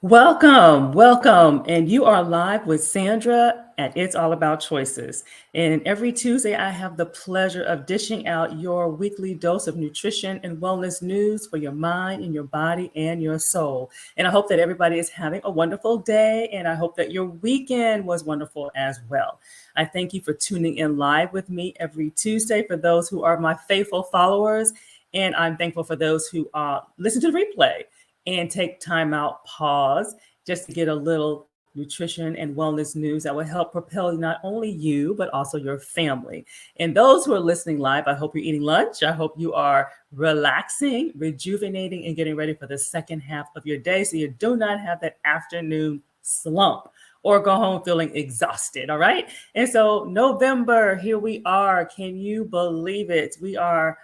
Welcome. And you are live with Sandra at It's All About Choices. And every Tuesday, I have the pleasure of dishing out your weekly dose of nutrition and wellness news for your mind and your body and your soul. And I hope that everybody is having a wonderful day. And I hope that your weekend was wonderful as well. I thank you for tuning in live with me every Tuesday for those who are my faithful followers. And I'm thankful for those who listen to the replay and take time out, pause, just to get a little nutrition and wellness news that will help propel not only you, but also your family. And those who are listening live, I hope you're eating lunch. I hope you are relaxing, rejuvenating, and getting ready for the second half of your day so you do not have that afternoon slump or go home feeling exhausted. All right. And so, November, here we are. Can you believe it? We are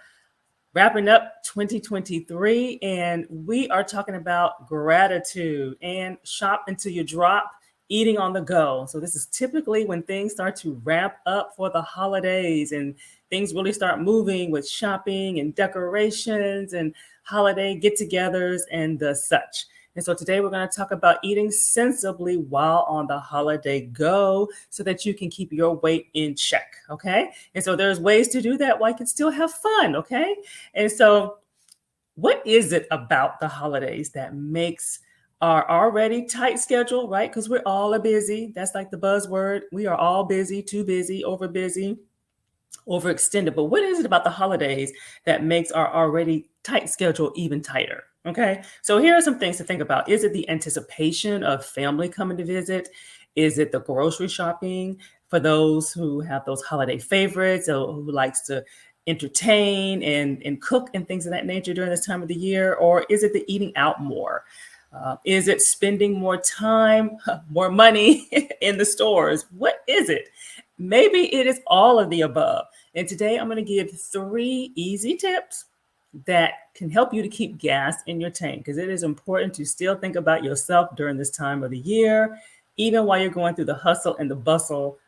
wrapping up 2023, and we are talking about gratitude and shop until you drop, eating on the go. So this is typically when things start to ramp up for the holidays and things really start moving with shopping and decorations and holiday get-togethers and the such. And so today we're going to talk about eating sensibly while on the holiday go so that you can keep your weight in check. Okay. And so there's ways to do that while you can still have fun. Okay. And so what is it about the holidays that makes our already tight schedule, right? Because we're all busy. That's like the buzzword. We are all busy, too busy, overextended. But what is it about the holidays that makes our already tight schedule even tighter? Okay, so here are some things to think about. Is it the anticipation of family coming to visit? Is it the grocery shopping for those who have those holiday favorites or who likes to entertain and cook and things of that nature during this time of the year? Or is it the eating out more? Is it spending more time, more money in the stores? What is it? Maybe it is all of the above. And today I'm going to give 3 easy tips that can help you to keep gas in your tank, because it is important to still think about yourself during this time of the year, even while you're going through the hustle and the bustle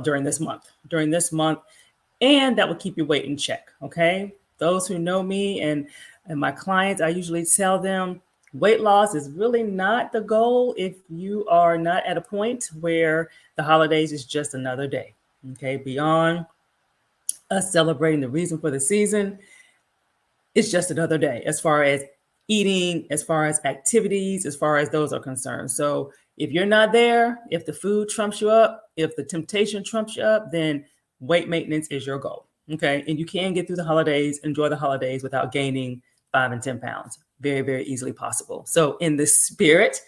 during this month. And that will keep your weight in check. Okay. Those who know me and my clients, I usually tell them weight loss is really not the goal if you are not at a point where the holidays is just another day. Okay. Beyond us celebrating the reason for the season, it's just another day as far as eating, as far as activities, as far as those are concerned. So if you're not there, if the food trumps you up, if the temptation trumps you up, then weight maintenance is your goal. Okay. And you can get through the holidays, enjoy the holidays without gaining 5 and 10 pounds. Very, very easily possible. So in the spirit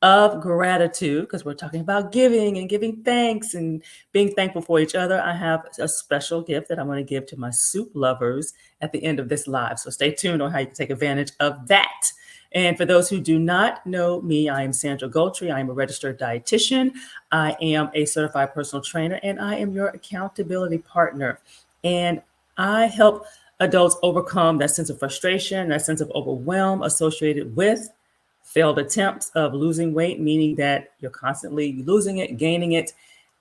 of gratitude, because we're talking about giving and giving thanks and being thankful for each other, I have a special gift that I'm going to give to my soup lovers at the end of this live. So stay tuned on how you can take advantage of that. And for those who do not know me, I am Sandra Goltry. I am a registered dietitian. I am a certified personal trainer, and I am your accountability partner. And I help adults overcome that sense of frustration, that sense of overwhelm associated with failed attempts of losing weight, meaning that you're constantly losing it, gaining it.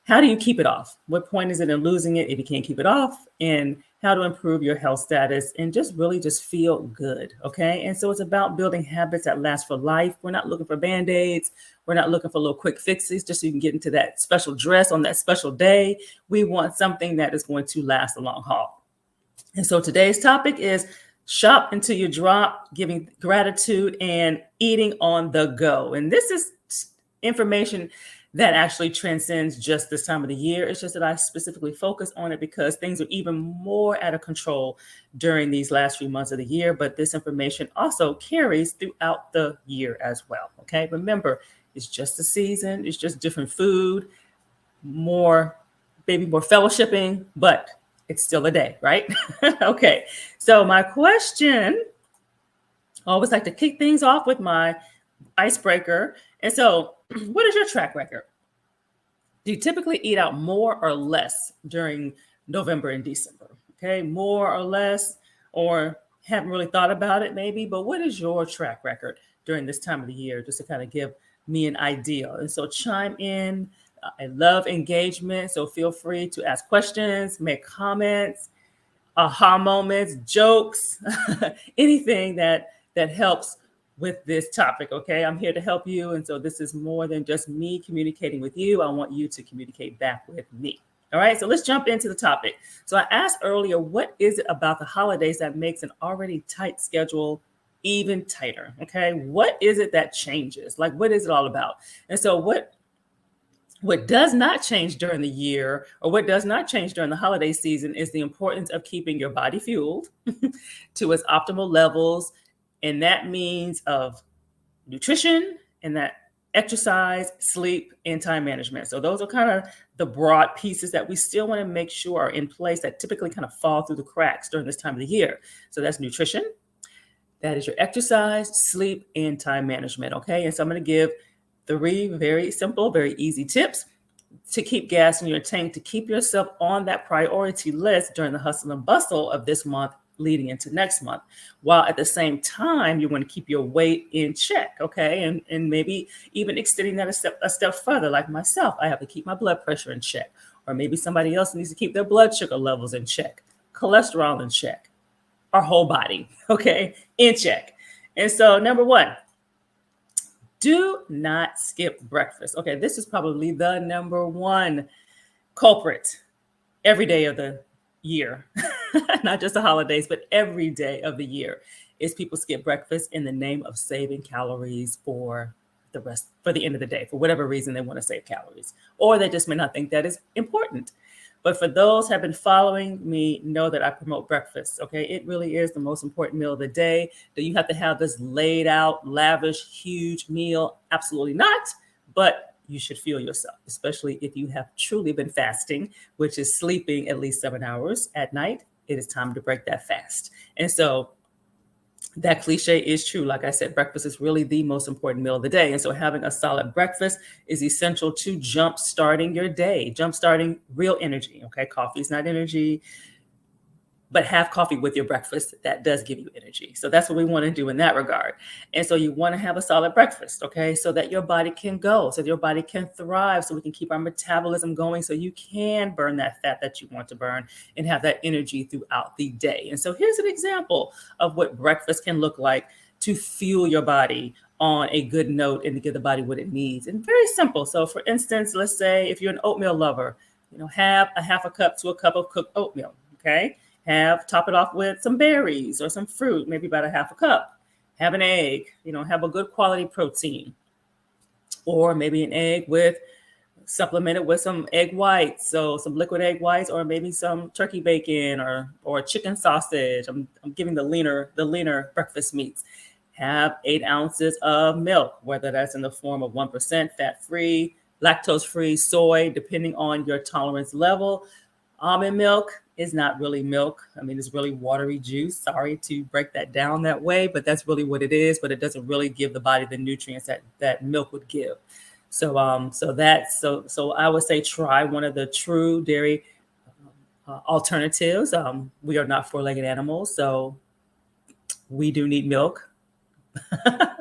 How do you keep it off? What point is it in losing it if you can't keep it off? And how to improve your health status and just really just feel good. Okay. And so it's about building habits that last for life. We're not looking for band-aids. We're not looking for little quick fixes just so you can get into that special dress on that special day. We want something that is going to last a long haul. And so today's topic is shop until you drop, giving gratitude and eating on the go. And this is information that actually transcends just this time of the year. It's just that I specifically focus on it because things are even more out of control during these last few months of the year. But this information also carries throughout the year as well. Okay. Remember, it's just a season. It's just different food, maybe more fellowshipping, but it's still a day, right? Okay. So my question, I always like to kick things off with my icebreaker. And so what is your track record? Do you typically eat out more or less during November and December? Okay, more or less, or haven't really thought about it maybe, but what is your track record during this time of the year, just to kind of give me an idea? And so chime in. I love engagement, so feel free to ask questions, make comments, aha moments, jokes, anything that helps with this topic. Okay, I'm here to help you. And so this is more than just me communicating with you. I want you to communicate back with me. All right, so let's jump into the topic. So I asked earlier, what is it about the holidays that makes an already tight schedule even tighter? Okay, what is it that changes? Like, what is it all about? And so what does not change during the year, or what does not change during the holiday season, is the importance of keeping your body fueled to its optimal levels. And that means of nutrition, and that exercise, sleep, and time management. So those are kind of the broad pieces that we still want to make sure are in place that typically kind of fall through the cracks during this time of the year. So that's nutrition, that is your exercise, sleep, and time management. Okay. And so I'm going to give 3 very simple, very easy tips to keep gas in your tank, to keep yourself on that priority list during the hustle and bustle of this month leading into next month, while at the same time you want to keep your weight in check. Okay. And maybe even extending that a step further. Like myself, I have to keep my blood pressure in check, or maybe somebody else needs to keep their blood sugar levels in check, cholesterol in check, our whole body, okay, in check. And so number 1, do not skip breakfast. Okay, this is probably the number 1 culprit every day of the year, not just the holidays, but every day of the year, is people skip breakfast in the name of saving calories for the end of the day, for whatever reason they want to save calories, or they just may not think that is important. But for those who have been following me, know that I promote breakfast. Okay, it really is the most important meal of the day. Do you have to have this laid out, lavish, huge meal? Absolutely not. But you should feel yourself, especially if you have truly been fasting, which is sleeping at least 7 hours at night. It is time to break that fast. And so that cliche is true. Like I said, breakfast is really the most important meal of the day. And so having a solid breakfast is essential to jump starting your day, jump starting real energy. Okay. Coffee is not energy, but have coffee with your breakfast. That does give you energy. So that's what we want to do in that regard. And so you want to have a solid breakfast, okay, so that your body can go, so that your body can thrive, so we can keep our metabolism going, so you can burn that fat that you want to burn and have that energy throughout the day. And so here's an example of what breakfast can look like to fuel your body on a good note and to give the body what it needs. And very simple. So for instance, let's say if you're an oatmeal lover, have a half a cup to a cup of cooked oatmeal, okay? Top it off with some berries or some fruit, maybe about a half a cup. Have an egg, have a good quality protein, or maybe an egg supplemented with some egg whites. So some liquid egg whites, or maybe some turkey bacon or chicken sausage. I'm giving the leaner breakfast meats. Have 8 ounces of milk, whether that's in the form of 1% fat-free, lactose-free, soy, depending on your tolerance level. Almond milk is not really milk. I mean, it's really watery juice. Sorry to break that down that way, but that's really what it is. But it doesn't really give the body the nutrients that milk would give. So I would say try one of the true dairy alternatives. We are not 4-legged animals, so we do need milk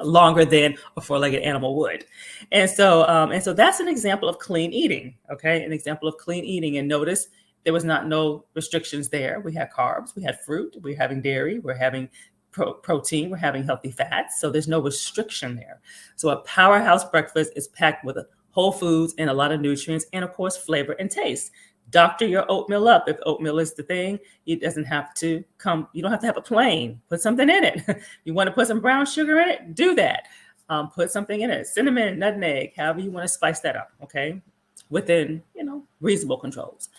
longer than a 4-legged animal would. And so that's an example of clean eating. Okay, an example of clean eating. And notice there was no restrictions there. We had carbs, we had fruit, we're having dairy, we're having protein, we're having healthy fats. So there's no restriction there. So a powerhouse breakfast is packed with whole foods and a lot of nutrients, and of course, flavor and taste. Doctor your oatmeal up. If oatmeal is the thing, it doesn't have to come. You don't have to have a plain. Put something in it. You want to put some brown sugar in it? Do that. Put something in it. Cinnamon, nutmeg, however you want to spice that up. Okay, within reasonable controls.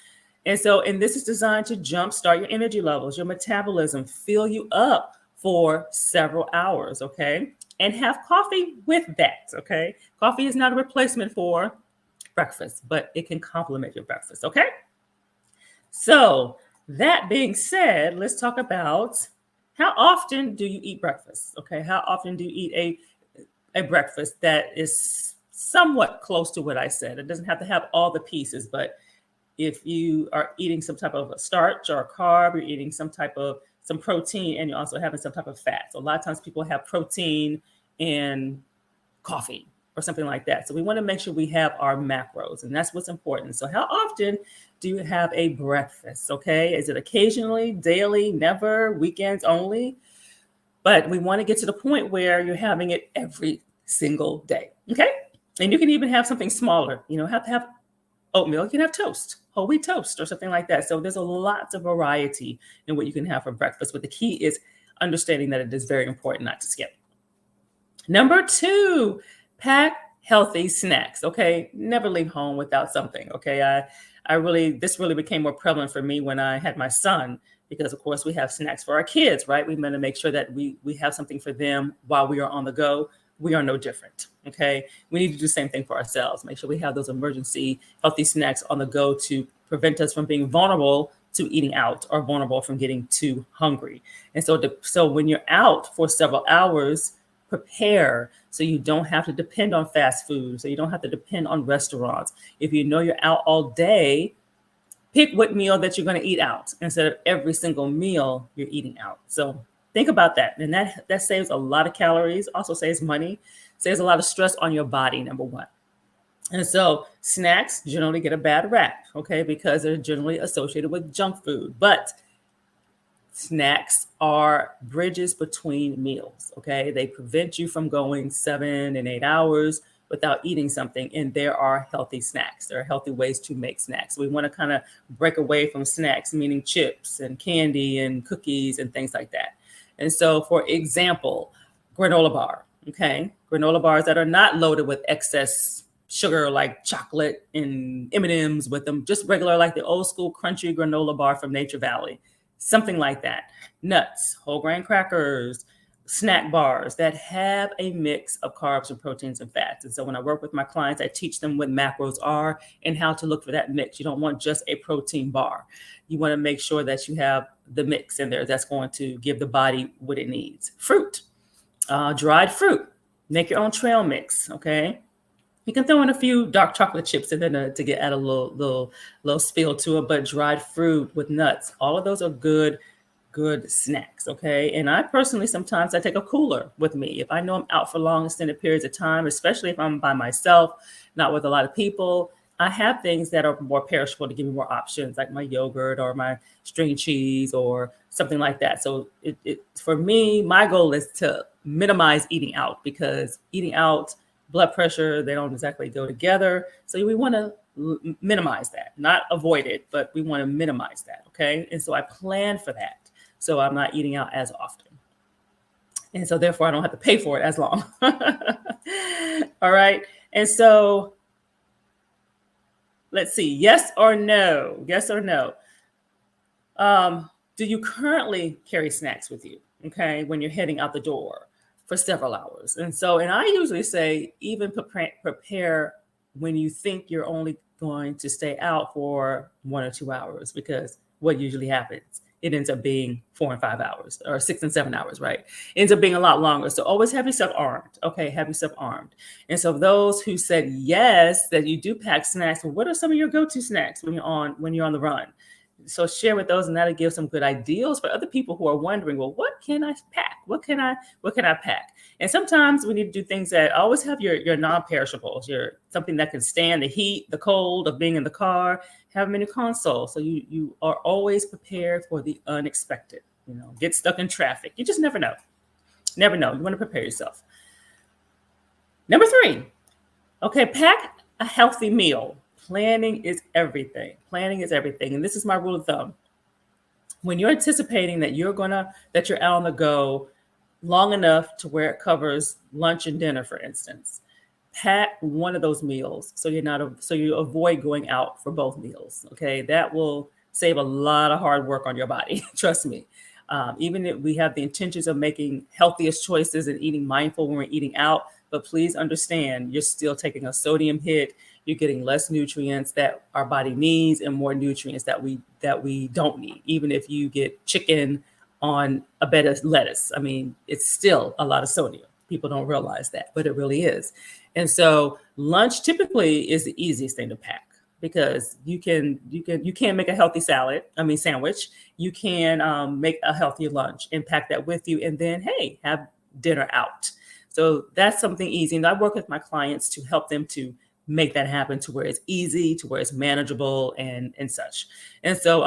And this is designed to jumpstart your energy levels, your metabolism, fill you up for several hours. Okay, and have coffee with that. Okay, coffee is not a replacement for breakfast, but it can complement your breakfast. Okay. So that being said, let's talk about how often do you eat breakfast? Okay. How often do you eat a breakfast that is somewhat close to what I said? It doesn't have to have all the pieces, but if you are eating some type of a starch or a carb, you're eating some protein, and you're also having some type of fat. So a lot of times people have protein in coffee or something like that. So we want to make sure we have our macros, and that's what's important. So how often do you have a breakfast? Okay. Is it occasionally, daily, never, weekends only? But we want to get to the point where you're having it every single day. Okay. And you can even have something smaller, have oatmeal. You can have toast, whole wheat toast or something like that. So there's a lots of variety in what you can have for breakfast. But the key is understanding that it is very important not to skip. Number 2, pack healthy snacks. Okay. Never leave home without something. Okay. This really became more prevalent for me when I had my son, because of course we have snacks for our kids, right? We want to make sure that we have something for them while we are on the go. We are no different. Okay. We need to do the same thing for ourselves. Make sure we have those emergency healthy snacks on the go to prevent us from being vulnerable to eating out or vulnerable from getting too hungry. And so when you're out for several hours, prepare so you don't have to depend on fast food, so you don't have to depend on restaurants. If you know you're out all day, pick what meal that you're going to eat out instead of every single meal you're eating out. So think about that. And that saves a lot of calories, also saves money, saves a lot of stress on your body, number 1. And so snacks generally get a bad rap, okay, because they're generally associated with junk food. But snacks are bridges between meals, okay? They prevent you from going 7 and 8 hours without eating something. And there are healthy snacks. There are healthy ways to make snacks. We want to kind of break away from snacks, meaning chips and candy and cookies and things like that. And so, for example, granola bar, okay? Granola bars that are not loaded with excess sugar like chocolate and M&Ms with them, just regular, like the old school crunchy granola bar from Nature Valley. Something like that. Nuts, whole grain crackers, snack bars that have a mix of carbs and proteins and fats. And so when I work with my clients, I teach them what macros are and how to look for that mix. You don't want just a protein bar. You want to make sure that you have the mix in there that's going to give the body what it needs. Fruit, dried fruit, make your own trail mix, okay? You can throw in a few dark chocolate chips in there to add a little spill to it, but dried fruit with nuts, all of those are good snacks, okay? And I personally, sometimes I take a cooler with me. If I know I'm out for long extended periods of time, especially if I'm by myself, not with a lot of people, I have things that are more perishable to give me more options, like my yogurt or my string cheese or something like that. So for me, my goal is to minimize eating out, because eating out, blood pressure, they don't exactly go together. So we want to minimize that, not avoid it, but we want to minimize that. Okay. And so I plan for that. So I'm not eating out as often. And so therefore I don't have to pay for it as long. All right. And so let's see. Yes or no? Yes or no? Do you currently carry snacks with you? Okay. When you're heading out the door for several hours. And I usually say, even prepare when you think you're only going to stay out for 1 or 2 hours, because what usually happens, it ends up being 4 and 5 hours or 6 and 7 hours, right? It ends up being a lot longer. So always have yourself armed. Okay. Have yourself armed. And so those who said yes, that you do pack snacks, well, what are some of your go-to snacks when you're on the run? So share with those, and that'll give some good ideas for other people who are wondering, well, what can I pack? What can I pack? And sometimes we need to do things that always have your non-perishables, something that can stand the heat, the cold of being in the car, have them in your console. So you are always prepared for the unexpected. Get stuck in traffic. You just never know. Never know. You want to prepare yourself. Number 3, okay, pack a healthy meal. Planning is everything. Planning is everything. And this is my rule of thumb. When you're anticipating that you're out on the go long enough to where it covers lunch and dinner, for instance, pack one of those meals so you avoid going out for both meals. Okay, that will save a lot of hard work on your body. Trust me. Even if we have the intentions of making healthiest choices and eating mindful when we're eating out, but please understand, you're still taking a sodium hit. You're getting less nutrients that our body needs and more nutrients that we don't need. Even if you get chicken on a bed of lettuce, I mean, it's still a lot of sodium. People don't realize that, but it really is. And so lunch typically is the easiest thing to pack, because you can make a healthy sandwich. You can make a healthy lunch and pack that with you, and then, hey, have dinner out. So that's something easy. And I work with my clients to help them to make that happen to where it's easy, to where it's manageable and such. And so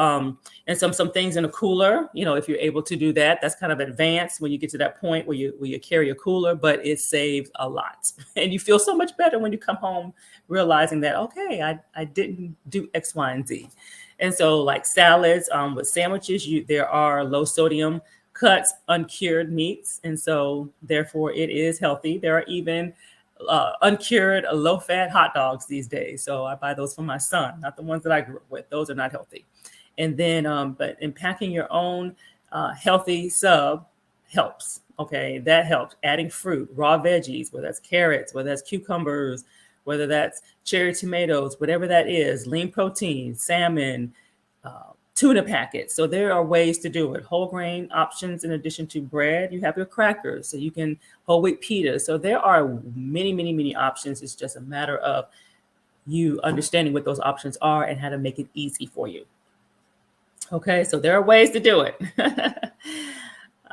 and some things in a cooler, if you're able to do that, that's kind of advanced when you get to that point where you carry a cooler, but it saves a lot. And you feel so much better when you come home realizing that, okay, I didn't do X, Y, and Z. And so like salads, with sandwiches, there are low sodium cuts, uncured meats. And so therefore it is healthy. There are even uncured, low-fat hot dogs these days. So I buy those for my son, not the ones that I grew up with. Those are not healthy. And then, but in packing your own healthy sub helps. Okay, that helps. Adding fruit, raw veggies, whether that's carrots, whether that's cucumbers, whether that's cherry tomatoes, whatever that is, lean protein, salmon, tuna packets. So there are ways to do it. Whole grain options in addition to bread. You have your crackers, so you can whole wheat pita. So there are many, many, many options. It's just a matter of you understanding what those options are and how to make it easy for you. Okay, so there are ways to do it.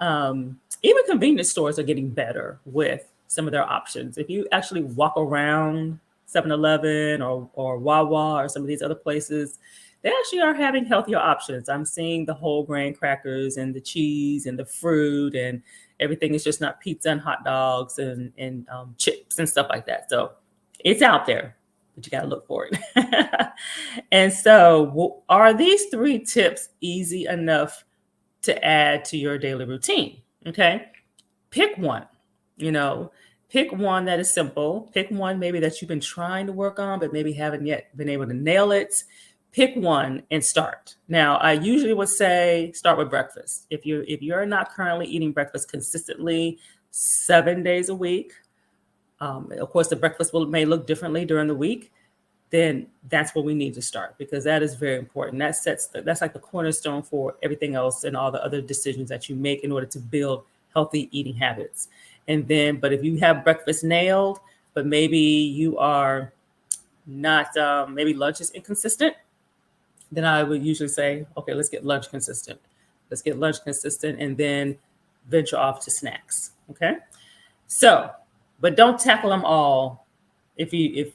Even convenience stores are getting better with some of their options. If you actually walk around 7-Eleven or Wawa or some of these other places, they actually are having healthier options. I'm seeing the whole grain crackers and the cheese and the fruit, and everything is just not pizza and hot dogs and chips and stuff like that. So it's out there, but you got to look for it. And so are these 3 tips easy enough to add to your daily routine? Okay. Pick one, pick one that is simple. Pick one maybe that you've been trying to work on, but maybe haven't yet been able to nail it. Pick one and start. Now, I usually would say start with breakfast. If you're not currently eating breakfast consistently 7 days a week, of course, the breakfast may look differently during the week, then that's where we need to start, because that is very important. That's like the cornerstone for everything else and all the other decisions that you make in order to build healthy eating habits. And then, but if you have breakfast nailed, but maybe you are not, maybe lunch is inconsistent, then I would usually say, okay, let's get lunch consistent. Let's get lunch consistent and then venture off to snacks. Okay. So, but don't tackle them all if you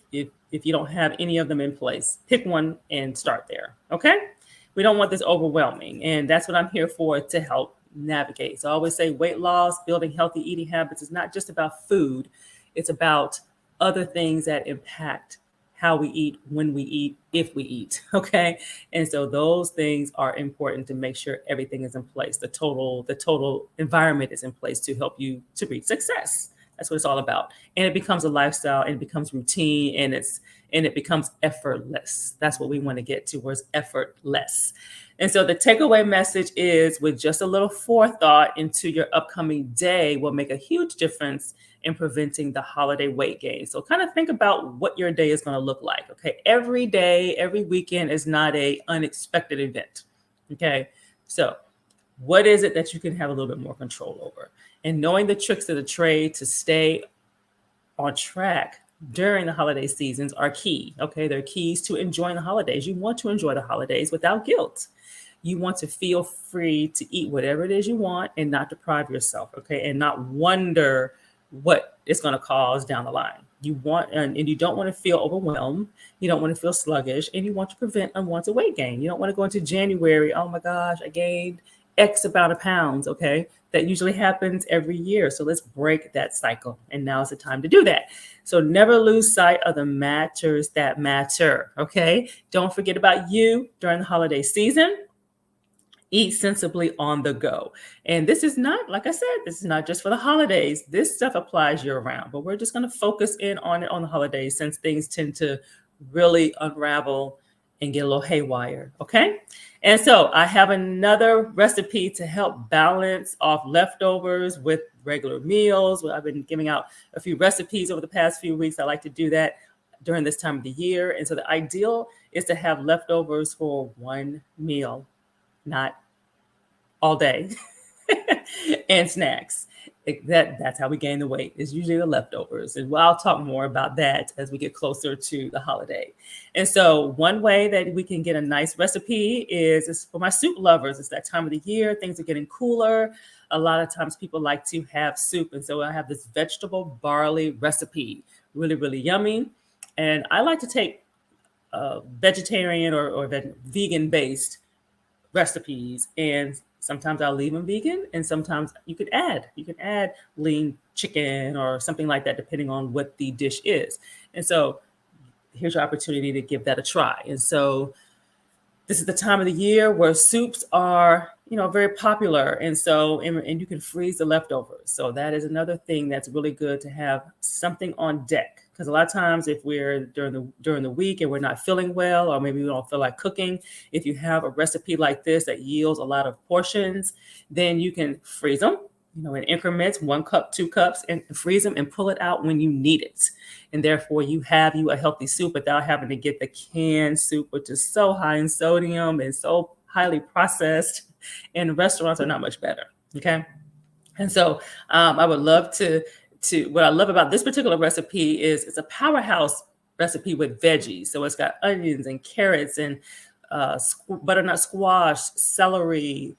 don't have any of them in place. Pick one and start there. Okay. We don't want this overwhelming. And that's what I'm here for, to help navigate. So I always say weight loss, building healthy eating habits is not just about food. It's about other things that impact how we eat, when we eat, if we eat. Okay. And so those things are important to make sure everything is in place. The total environment is in place to help you to reach success. That's what it's all about. And it becomes a lifestyle, and it becomes routine, and it becomes effortless. That's what we want to get towards, effortless. And so the takeaway message is, with just a little forethought into your upcoming day will make a huge difference in preventing the holiday weight gain. So kind of think about what your day is going to look like. Okay. Every day, every weekend is not an unexpected event. Okay. So what is it that you can have a little bit more control over? And knowing the tricks of the trade to stay on track during the holiday seasons are key. Okay. They're keys to enjoying the holidays. You want to enjoy the holidays without guilt. You want to feel free to eat whatever it is you want and not deprive yourself. Okay. And not wonder what it's going to cause down the line. You want, and you don't want to feel overwhelmed. You don't want to feel sluggish, and you want to prevent unwanted weight gain. You don't want to go into January, oh my gosh, I gained X amount of pounds. Okay. That usually happens every year. So let's break that cycle. And now is the time to do that. So never lose sight of the matters that matter. Okay. Don't forget about you during the holiday season. Eat sensibly on the go. And this is not, like I said, this is not just for the holidays. This stuff applies year round, but we're just going to focus in on it on the holidays, since things tend to really unravel and get a little haywire. Okay. And so I have another recipe to help balance off leftovers with regular meals. Well, I've been giving out a few recipes over the past few weeks. I like to do that during this time of the year. And so the ideal is to have leftovers for one meal, not all day, and snacks. That's how we gain the weight. It's usually the leftovers. And I'll talk more about that as we get closer to the holiday. And so one way that we can get a nice recipe is for my soup lovers. It's that time of the year. Things are getting cooler. A lot of times people like to have soup. And so I have this vegetable barley recipe, really, really yummy. And I like to take vegetarian or vegan based recipes, and sometimes I'll leave them vegan, and sometimes you can add lean chicken or something like that depending on what the dish is. And so here's your opportunity to give that a try. And so this is the time of the year where soups are, very popular. And so, and you can freeze the leftovers. So that is another thing that's really good to have something on deck. Because a lot of times if we're during the week and we're not feeling well, or maybe we don't feel like cooking, if you have a recipe like this that yields a lot of portions, then you can freeze them, in increments, 1 cup, 2 cups, and freeze them and pull it out when you need it. And therefore you have a healthy soup without having to get the canned soup, which is so high in sodium and so highly processed, and restaurants are not much better. Okay. And so I would love to what I love about this particular recipe is it's a powerhouse recipe with veggies. So it's got onions and carrots and butternut squash, celery,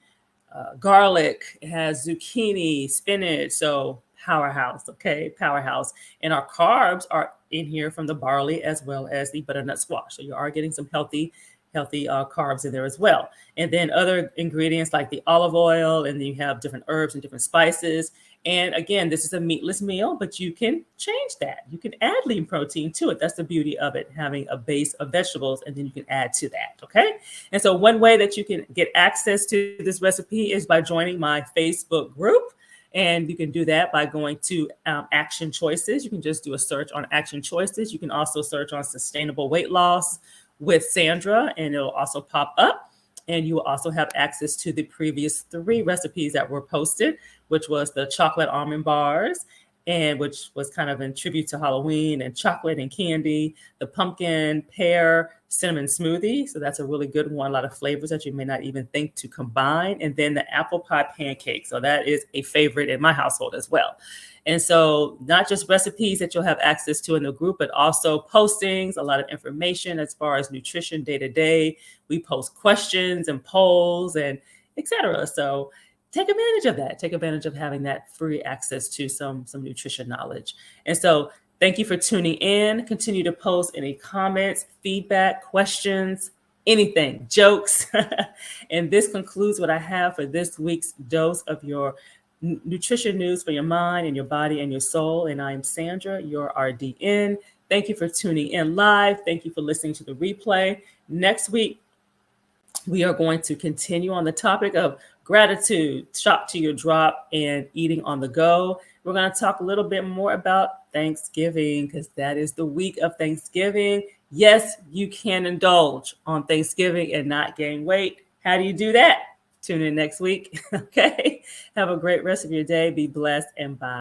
garlic. It has zucchini, spinach. So powerhouse. Okay, powerhouse. And our carbs are in here from the barley as well as the butternut squash. So you are getting some healthy carbs in there as well. And then other ingredients like the olive oil, and then you have different herbs and different spices. And again, this is a meatless meal, but you can change that. You can add lean protein to it. That's the beauty of it, having a base of vegetables, and then you can add to that. Okay. And so one way that you can get access to this recipe is by joining my Facebook group. And you can do that by going to Action Choices. You can just do a search on Action Choices. You can also search on Sustainable Weight Loss with Sandra, and it'll also pop up. And you will also have access to the previous 3 recipes that were posted, which was the chocolate almond bars, and which was kind of in tribute to Halloween and chocolate and candy, the pumpkin pear cinnamon smoothie. So that's a really good one. A lot of flavors that you may not even think to combine. And then the apple pie pancake. So that is a favorite in my household as well. And so not just recipes that you'll have access to in the group, but also postings, a lot of information as far as nutrition day to day. We post questions and polls and etc. So take advantage of that. Take advantage of having that free access to some nutrition knowledge. And so thank you for tuning in. Continue to post any comments, feedback, questions, anything, jokes. And this concludes what I have for this week's dose of your nutrition news for your mind and your body and your soul. And I am Sandra, your RDN. Thank you for tuning in live. Thank you for listening to the replay. Next week, we are going to continue on the topic of gratitude, shop to your drop, and eating on the go. We're going to talk a little bit more about Thanksgiving, because that is the week of Thanksgiving. Yes, you can indulge on Thanksgiving and not gain weight. How do you do that? Tune in next week. Okay. Have a great rest of your day. Be blessed, and bye.